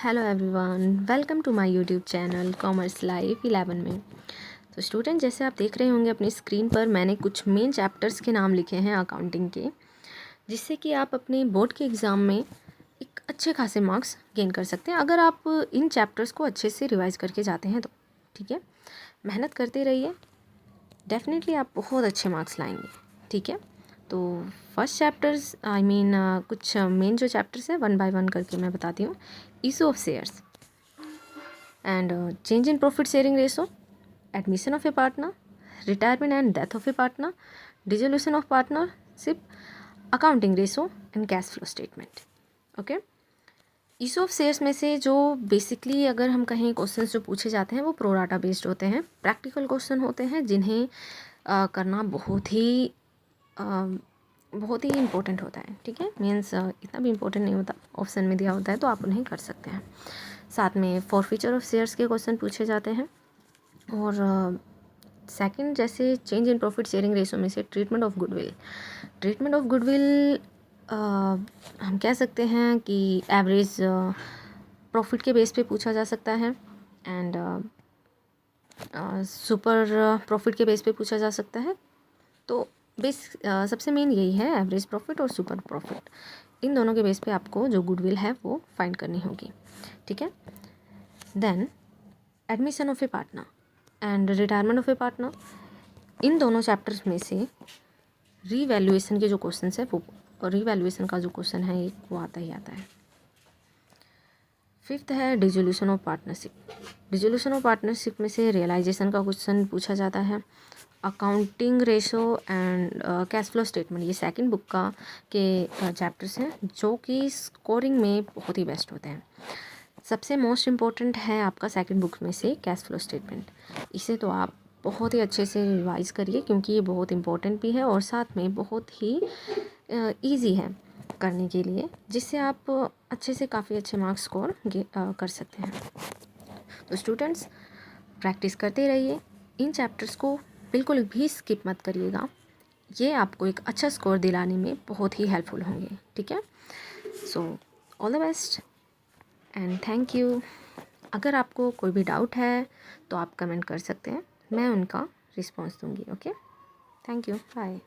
Hello everyone, welcome to my YouTube channel commerce life 11 में। तो student, जैसे आप देख रहे होंगे अपनी स्क्रीन पर मैंने कुछ मेन चैप्टर्स के नाम लिखे हैं अकाउंटिंग के, जिससे कि आप अपने बोर्ड के एग्ज़ाम में एक अच्छे खासे मार्क्स गेन कर सकते हैं अगर आप इन चैप्टर्स को अच्छे से रिवाइज़ करके जाते हैं तो। ठीक है, मेहनत करते रहिए, डेफिनेटली आप बहुत अच्छे मार्क्स लाएंगे। ठीक है, तो फर्स्ट चैप्टर्स कुछ मेन जो चैप्टर्स है वन बाय वन करके मैं बताती हूँ। Issue of shares and change in profit sharing ratio, admission of a partner, retirement and death of a partner, dissolution of partnership, accounting ratio and cash flow statement. Okay, issue of shares में से जो basically अगर हम कहें questions जो पूछे जाते हैं वो प्रोराटा बेस्ड होते हैं, प्रैक्टिकल क्वेश्चन होते हैं जिन्हें करना बहुत ही इम्पोर्टेंट होता है। ठीक है, मीन्स इतना भी इम्पोर्टेंट नहीं होता, ऑप्शन में दिया होता है तो आप उन्हें कर सकते हैं। साथ में फॉरफीचर ऑफ शेयर्स के क्वेश्चन पूछे जाते हैं। और सेकंड, जैसे change in profit sharing ratio में से ट्रीटमेंट ऑफ गुडविल हम कह सकते हैं कि एवरेज प्रॉफिट के बेस पे पूछा जा सकता है एंड सुपर प्रॉफिट के बेस पे पूछा जा सकता है। तो सबसे मेन यही है, एवरेज प्रॉफिट और सुपर प्रॉफिट, इन दोनों के बेस पे आपको जो गुडविल है वो फाइंड करनी होगी। ठीक है, then admission of a partner and retirement of a partner, इन दोनों चैप्टर्स में से रीवैल्यूएशन के जो क्वेश्चन है वो, रीवैल्यूएशन का जो क्वेश्चन है वो आता ही आता है। फिफ्थ है डिसोल्यूशन ऑफ पार्टनरशिप में से रियलाइजेशन का क्वेश्चन पूछा जाता है। Accounting ratio and cash flow statement, ये सेकंड बुक का के चैप्टर्स हैं जो कि स्कोरिंग में बहुत ही बेस्ट होते हैं। सबसे मोस्ट इम्पोर्टेंट है आपका सेकंड बुक में से कैश फ्लो स्टेटमेंट। इसे तो आप बहुत ही अच्छे से रिवाइज करिए क्योंकि ये बहुत इम्पोर्टेंट भी है और साथ में बहुत ही ईजी है करने के लिए, जिससे आप अच्छे से काफ़ी अच्छे मार्क्स स्कोर कर सकते हैं। तो स्टूडेंट्स, प्रैक्टिस करते रहिए, इन चैप्टर्स को बिल्कुल भी स्किप मत करिएगा, ये आपको एक अच्छा स्कोर दिलाने में बहुत ही हेल्पफुल होंगे। ठीक है, so all the best and thank you. अगर आपको कोई भी डाउट है तो आप कमेंट कर सकते हैं, मैं उनका रिस्पॉन्स दूंगी। Okay, thank you, bye.